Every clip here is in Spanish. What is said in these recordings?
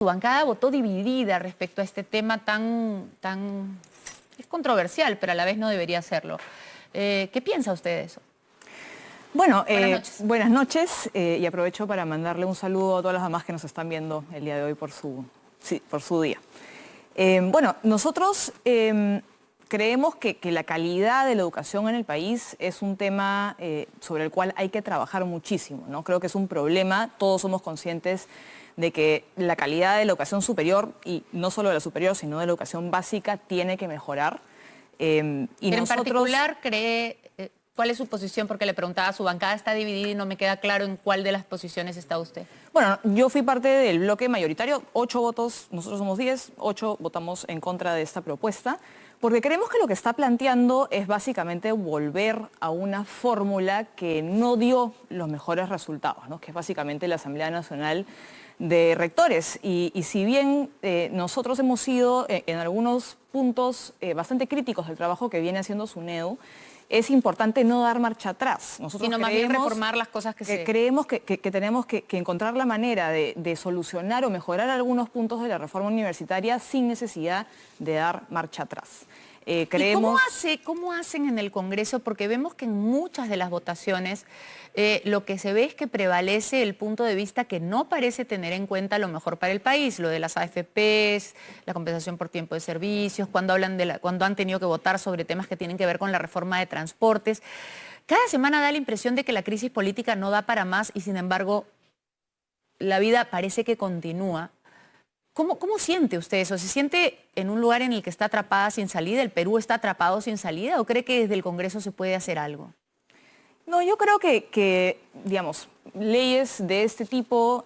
Su bancada votó dividida respecto a este tema es controversial, pero a la vez no debería serlo. ¿Qué piensa usted de eso? Bueno, Buenas noches. buenas noches y aprovecho para mandarle un saludo a todas las demás que nos están viendo el día de hoy por su día. Bueno, nosotros creemos que la calidad de la educación en el país es un tema sobre el cual hay que trabajar muchísimo, ¿no? Creo que es un problema, todos somos conscientes de que la calidad de la educación superior, y no solo de la superior, sino de la educación básica, tiene que mejorar. Pero en particular, ¿cuál es su posición? Porque le preguntaba, su bancada está dividida y no me queda claro en cuál de las posiciones está usted. Bueno, yo fui parte del bloque mayoritario, 8 votos, nosotros somos 10, 8 votamos en contra de esta propuesta, porque creemos que lo que está planteando es básicamente volver a una fórmula que no dio los mejores resultados, ¿no? Que es básicamente la Asamblea Nacional de Rectores. Y si bien nosotros hemos sido en algunos puntos bastante críticos del trabajo que viene haciendo SUNEDU, es importante no dar marcha atrás. Nosotros sino más bien reformar las cosas creemos que tenemos que encontrar la manera de solucionar o mejorar algunos puntos de la reforma universitaria sin necesidad de dar marcha atrás. Creemos... ¿Y cómo hacen en el Congreso? Porque vemos que en muchas de las votaciones lo que se ve es que prevalece el punto de vista que no parece tener en cuenta lo mejor para el país, lo de las AFPs, la compensación por tiempo de servicios, cuando han tenido que votar sobre temas que tienen que ver con la reforma de transportes. Cada semana da la impresión de que la crisis política no da para más y sin embargo la vida parece que continúa. ¿Cómo siente usted eso? ¿Se siente en un lugar en el que está atrapada sin salida? ¿El Perú está atrapado sin salida? ¿O cree que desde el Congreso se puede hacer algo? No, yo creo que digamos, leyes de este tipo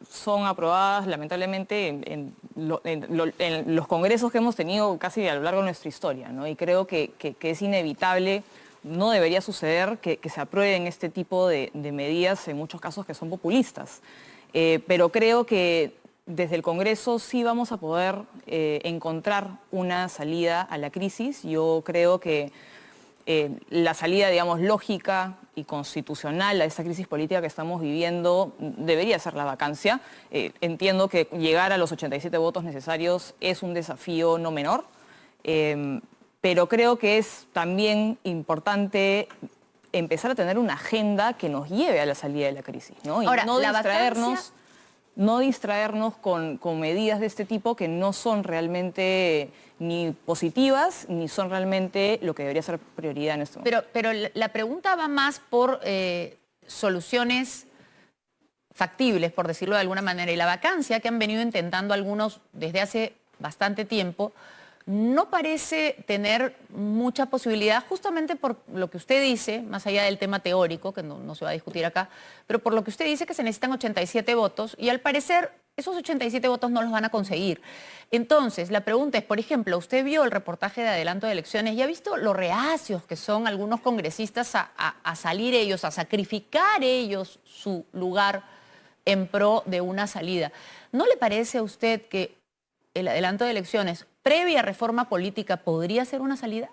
son aprobadas lamentablemente en los congresos que hemos tenido casi a lo largo de nuestra historia, ¿no? Y creo que es inevitable, no debería suceder que se aprueben este tipo de medidas en muchos casos que son populistas. Pero creo que desde el Congreso sí vamos a poder encontrar una salida a la crisis. Yo creo que la salida, digamos, lógica y constitucional a esta crisis política que estamos viviendo debería ser la vacancia. Entiendo que llegar a los 87 votos necesarios es un desafío no menor, pero creo que es también importante empezar a tener una agenda que nos lleve a la salida de la crisis, ¿no? Y ahora, no distraernos con medidas de este tipo que no son realmente ni positivas ni son realmente lo que debería ser prioridad en este momento. Pero la pregunta va más por soluciones factibles, por decirlo de alguna manera, y la vacancia que han venido intentando algunos desde hace bastante tiempo no parece tener mucha posibilidad, justamente por lo que usted dice, más allá del tema teórico, que no se va a discutir acá, pero por lo que usted dice que se necesitan 87 votos y al parecer esos 87 votos no los van a conseguir. Entonces, la pregunta es, por ejemplo, usted vio el reportaje de adelanto de elecciones y ha visto lo reacios que son algunos congresistas a salir ellos, a sacrificar ellos su lugar en pro de una salida. ¿No le parece a usted que el adelanto de elecciones previa reforma política podría ser una salida?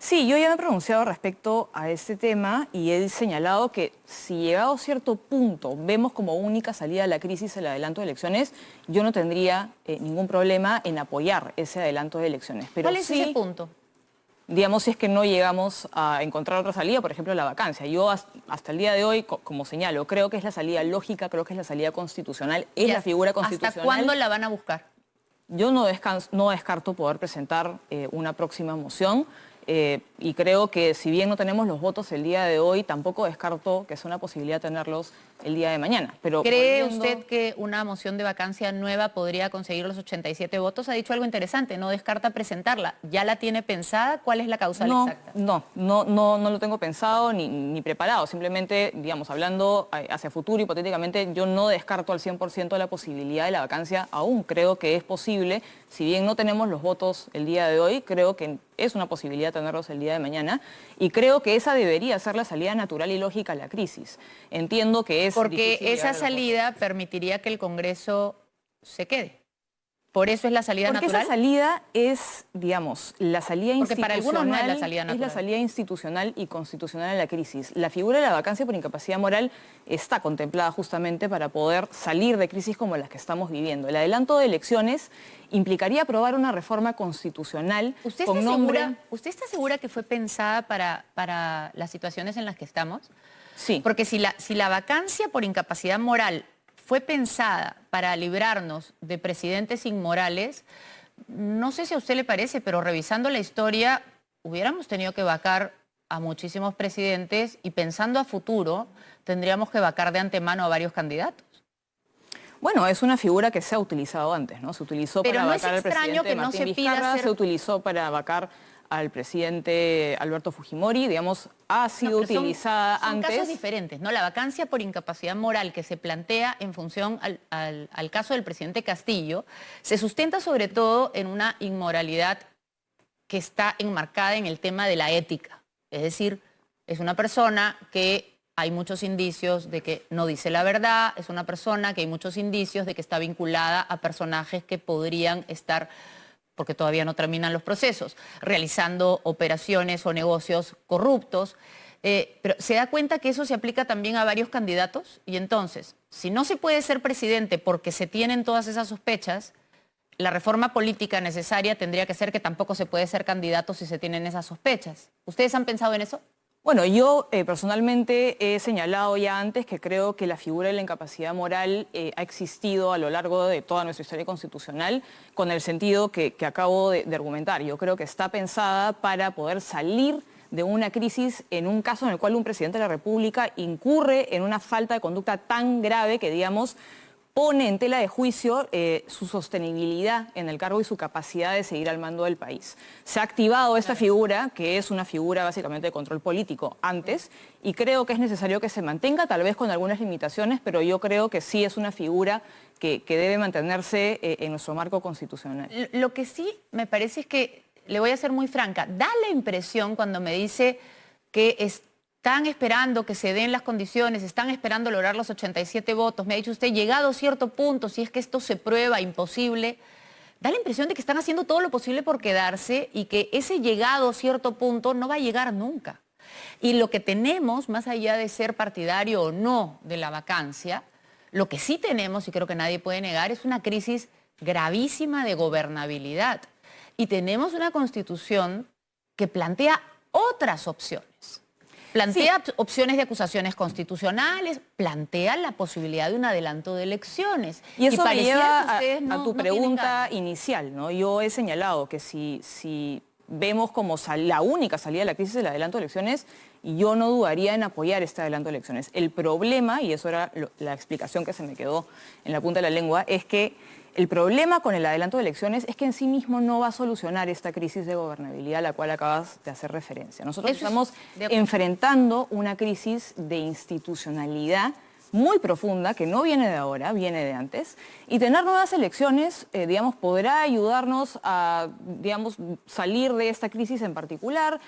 Sí, yo ya me he pronunciado respecto a este tema y he señalado que si llegado a cierto punto vemos como única salida de la crisis el adelanto de elecciones, yo no tendría ningún problema en apoyar ese adelanto de elecciones. Pero ¿cuál es ese punto? Digamos, si es que no llegamos a encontrar otra salida, por ejemplo, la vacancia. Yo hasta el día de hoy, como señalo, creo que es la salida lógica, creo que es la salida constitucional, es la figura constitucional. ¿Hasta cuándo la van a buscar? Yo no descarto poder presentar una próxima moción y creo que si bien no tenemos los votos el día de hoy, tampoco descarto que sea una posibilidad tenerlos el día de mañana. Pero ¿cree usted que una moción de vacancia nueva podría conseguir los 87 votos? Ha dicho algo interesante, no descarta presentarla. ¿Ya la tiene pensada? ¿Cuál es la causal exacta? No lo tengo pensado ni preparado. Simplemente, digamos, hablando hacia futuro, hipotéticamente, yo no descarto al 100% la posibilidad de la vacancia aún. Creo que es posible, si bien no tenemos los votos el día de hoy, creo que es una posibilidad tenerlos el día de mañana y creo que esa debería ser la salida natural y lógica a la crisis. Entiendo que es porque esa salida permitiría que el Congreso se quede. ¿Por eso es la salida Porque natural? esa salida es, digamos, la salida Porque para institucional. algunos no es la salida natural. Es la salida institucional y constitucional a la crisis. La figura de la vacancia por incapacidad moral está contemplada justamente para poder salir de crisis como las que estamos viviendo. El adelanto de elecciones implicaría aprobar una reforma constitucional con nombre... ¿Usted está segura que fue pensada para las situaciones en las que estamos? Sí. Porque si la vacancia por incapacidad moral fue pensada para librarnos de presidentes inmorales, no sé si a usted le parece, pero revisando la historia, hubiéramos tenido que vacar a muchísimos presidentes y pensando a futuro, tendríamos que vacar de antemano a varios candidatos. Bueno, es una figura que se ha utilizado antes, ¿no? Se utilizó Pero para no es vacar al extraño presidente que no Martín se pida Vizcarra, hacer- se utilizó para vacar al presidente Alberto Fujimori, digamos, ha sido No, pero utilizada son antes. casos diferentes, ¿no? La vacancia por incapacidad moral que se plantea en función al caso del presidente Castillo se sustenta sobre todo en una inmoralidad que está enmarcada en el tema de la ética. Es decir, es una persona que hay muchos indicios de que no dice la verdad, es una persona que hay muchos indicios de que está vinculada a personajes que podrían estar, porque todavía no terminan los procesos, realizando operaciones o negocios corruptos. Pero se da cuenta que eso se aplica también a varios candidatos y entonces, si no se puede ser presidente porque se tienen todas esas sospechas, la reforma política necesaria tendría que ser que tampoco se puede ser candidato si se tienen esas sospechas. ¿Ustedes han pensado en eso? Bueno, yo personalmente he señalado ya antes que creo que la figura de la incapacidad moral ha existido a lo largo de toda nuestra historia constitucional con el sentido que acabo de argumentar. Yo creo que está pensada para poder salir de una crisis en un caso en el cual un presidente de la República incurre en una falta de conducta tan grave que, digamos, pone en tela de juicio su sostenibilidad en el cargo y su capacidad de seguir al mando del país. Se ha activado esta figura, que es una figura básicamente de control político antes, y creo que es necesario que se mantenga, tal vez con algunas limitaciones, pero yo creo que sí es una figura que debe mantenerse en nuestro marco constitucional. Lo que sí me parece es que, le voy a ser muy franca, da la impresión cuando me dice que están esperando que se den las condiciones, están esperando lograr los 87 votos. Me ha dicho usted, llegado a cierto punto, si es que esto se prueba imposible, da la impresión de que están haciendo todo lo posible por quedarse y que ese llegado a cierto punto no va a llegar nunca. Y lo que tenemos, más allá de ser partidario o no de la vacancia, lo que sí tenemos, y creo que nadie puede negar, es una crisis gravísima de gobernabilidad. Y tenemos una constitución que plantea otras opciones. Plantea opciones de acusaciones constitucionales, plantea la posibilidad de un adelanto de elecciones. Y eso me pareciera lleva que ustedes a tu no tienen pregunta ganas. inicial, ¿no? Yo he señalado que si vemos como la única salida de la crisis el adelanto de elecciones, yo no dudaría en apoyar este adelanto de elecciones. El problema, y eso era la explicación que se me quedó en la punta de la lengua, es que el problema con el adelanto de elecciones es que en sí mismo no va a solucionar esta crisis de gobernabilidad a la cual acabas de hacer referencia. Nosotros estamos enfrentando una crisis de institucionalidad muy profunda, que no viene de ahora, viene de antes, y tener nuevas elecciones, digamos, podrá ayudarnos a, digamos, salir de esta crisis en particular,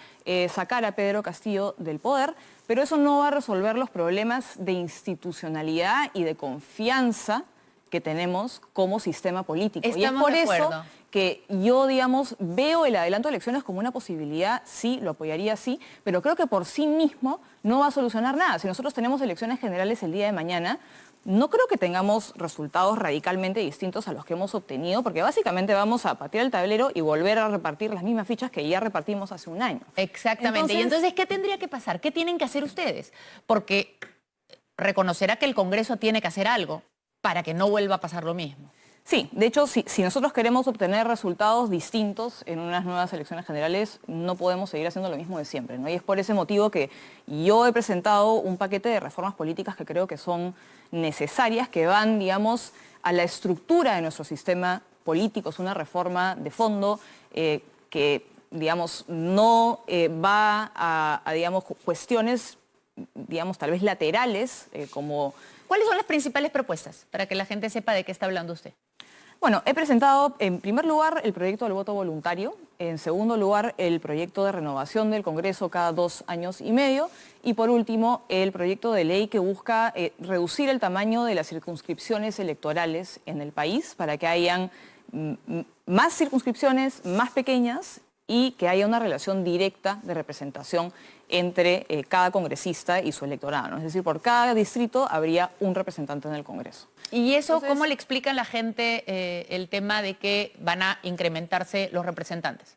sacar a Pedro Castillo del poder, pero eso no va a resolver los problemas de institucionalidad y de confianza que tenemos como sistema político. Estamos y es por de eso acuerdo. que yo, digamos, veo el adelanto de elecciones como una posibilidad, sí, lo apoyaría, sí, pero creo que por sí mismo no va a solucionar nada. Si nosotros tenemos elecciones generales el día de mañana, no creo que tengamos resultados radicalmente distintos a los que hemos obtenido, porque básicamente vamos a patear el tablero y volver a repartir las mismas fichas que ya repartimos hace un año. Exactamente. Y entonces, ¿qué tendría que pasar? ¿Qué tienen que hacer ustedes? Porque reconocerá que el Congreso tiene que hacer algo para que no vuelva a pasar lo mismo. Sí, de hecho, si nosotros queremos obtener resultados distintos en unas nuevas elecciones generales, no podemos seguir haciendo lo mismo de siempre, ¿no? Y es por ese motivo que yo he presentado un paquete de reformas políticas que creo que son necesarias, que van, digamos, a la estructura de nuestro sistema político. Es una reforma de fondo que, digamos, no va a, digamos, cuestiones, digamos, tal vez laterales, como... ¿Cuáles son las principales propuestas para que la gente sepa de qué está hablando usted? Bueno, he presentado en primer lugar el proyecto del voto voluntario, en segundo lugar el proyecto de renovación del Congreso cada 2 años y medio y por último el proyecto de ley que busca reducir el tamaño de las circunscripciones electorales en el país para que hayan más circunscripciones, más pequeñas, y que haya una relación directa de representación entre cada congresista y su electorado, ¿no? Es decir, por cada distrito habría un representante en el Congreso. ¿Y eso Entonces, cómo le explica a la gente el tema de que van a incrementarse los representantes?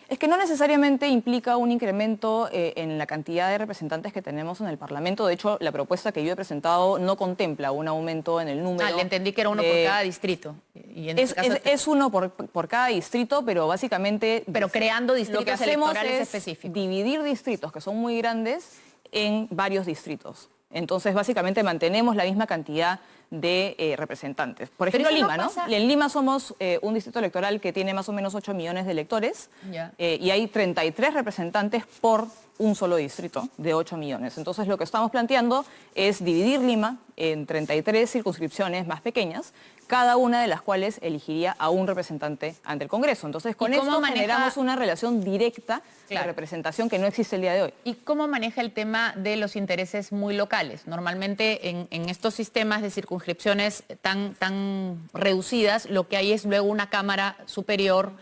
Es que no necesariamente implica un incremento en la cantidad de representantes que tenemos en el Parlamento. De hecho, la propuesta que yo he presentado no contempla un aumento en el número. Le entendí que era uno por cada distrito. Y en este caso es uno por cada distrito, pero básicamente... Pero creando distritos lo que hacemos electorales es específicos. dividir distritos que son muy grandes en varios distritos. Entonces, básicamente mantenemos la misma cantidad de representantes. Por ejemplo, Lima, ¿no? En Lima somos un distrito electoral que tiene más o menos 8 millones de electores y hay 33 representantes por un solo distrito de 8 millones. Entonces, lo que estamos planteando es dividir Lima en 33 circunscripciones más pequeñas, cada una de las cuales elegiría a un representante ante el Congreso. Entonces, con esto generamos una relación directa de representación que no existe el día de hoy. ¿Y cómo maneja el tema de los intereses muy locales? Normalmente en estos sistemas de circunscripciones tan reducidas, lo que hay es luego una Cámara superior,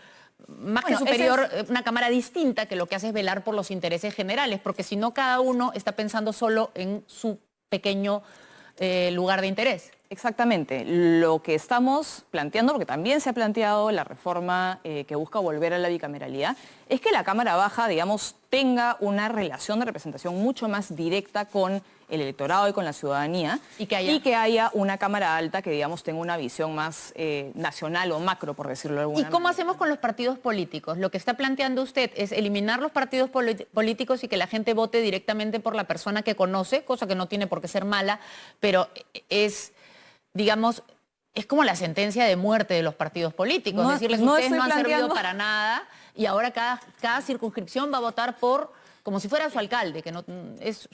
más que superior, una Cámara distinta que lo que hace es velar por los intereses generales, porque si no cada uno está pensando solo en su pequeño lugar de interés. Exactamente. Lo que estamos planteando, porque también se ha planteado la reforma que busca volver a la bicameralidad, es que la Cámara Baja, digamos, tenga una relación de representación mucho más directa con el electorado y con la ciudadanía, y que haya una Cámara Alta que, digamos, tenga una visión más nacional o macro, por decirlo de alguna manera. ¿Y cómo hacemos con los partidos políticos? Lo que está planteando usted es eliminar los partidos políticos y que la gente vote directamente por la persona que conoce, cosa que no tiene por qué ser mala, pero es, digamos, es como la sentencia de muerte de los partidos políticos. Es decirles, ustedes no han servido para nada y ahora cada circunscripción va a votar por, como si fuera su alcalde, que no es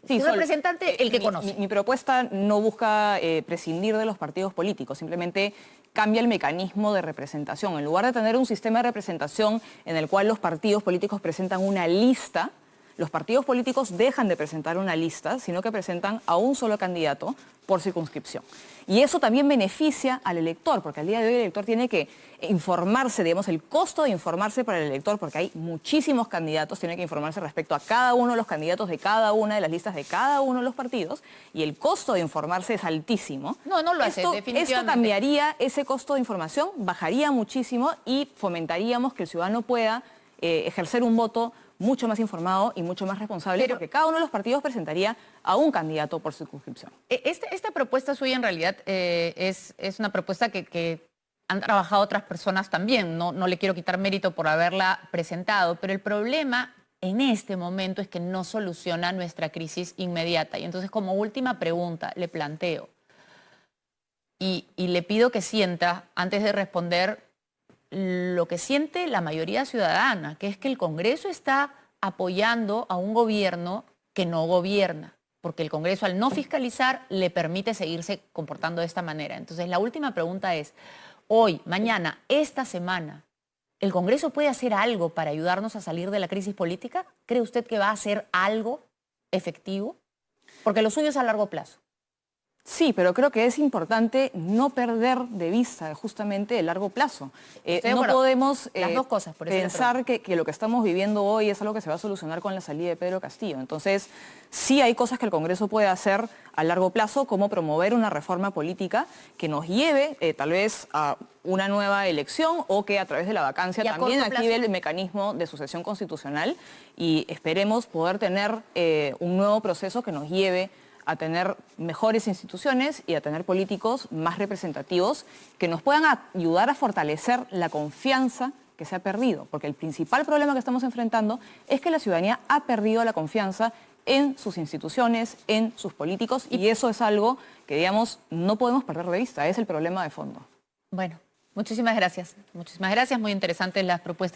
su representante el que conoce. Mi propuesta no busca prescindir de los partidos políticos, simplemente cambia el mecanismo de representación. En lugar de tener un sistema de representación en el cual los partidos políticos presentan una lista, los partidos políticos dejan de presentar una lista, sino que presentan a un solo candidato por circunscripción. Y eso también beneficia al elector, porque al día de hoy el elector tiene que informarse, digamos, el costo de informarse para el elector, porque hay muchísimos candidatos, tiene que informarse respecto a cada uno de los candidatos de cada una de las listas de cada uno de los partidos, y el costo de informarse es altísimo. No lo hace, definitivamente. Esto cambiaría ese costo de información, bajaría muchísimo y fomentaríamos que el ciudadano pueda ejercer un voto mucho más informado y mucho más responsable, porque cada uno de los partidos presentaría a un candidato por circunscripción. Esta propuesta suya en realidad es una propuesta que han trabajado otras personas también. No le quiero quitar mérito por haberla presentado, pero el problema en este momento es que no soluciona nuestra crisis inmediata. Y entonces, como última pregunta, le planteo y le pido que sienta, antes de responder, lo que siente la mayoría ciudadana, que es que el Congreso está apoyando a un gobierno que no gobierna, porque el Congreso, al no fiscalizar, le permite seguirse comportando de esta manera. Entonces, la última pregunta es, hoy, mañana, esta semana, ¿el Congreso puede hacer algo para ayudarnos a salir de la crisis política? ¿Cree usted que va a hacer algo efectivo? Porque lo suyo es a largo plazo. Sí, pero creo que es importante no perder de vista justamente el largo plazo. No podemos las dos cosas, por eso pensar que lo que estamos viviendo hoy es algo que se va a solucionar con la salida de Pedro Castillo. Entonces, sí hay cosas que el Congreso puede hacer a largo plazo, como promover una reforma política que nos lleve tal vez a una nueva elección o que a través de la vacancia también active el mecanismo de sucesión constitucional y esperemos poder tener un nuevo proceso que nos lleve a tener mejores instituciones y a tener políticos más representativos que nos puedan ayudar a fortalecer la confianza que se ha perdido. Porque el principal problema que estamos enfrentando es que la ciudadanía ha perdido la confianza en sus instituciones, en sus políticos, y eso es algo que, digamos, no podemos perder de vista, es el problema de fondo. Bueno, muchísimas gracias. Muchísimas gracias, muy interesantes las propuestas.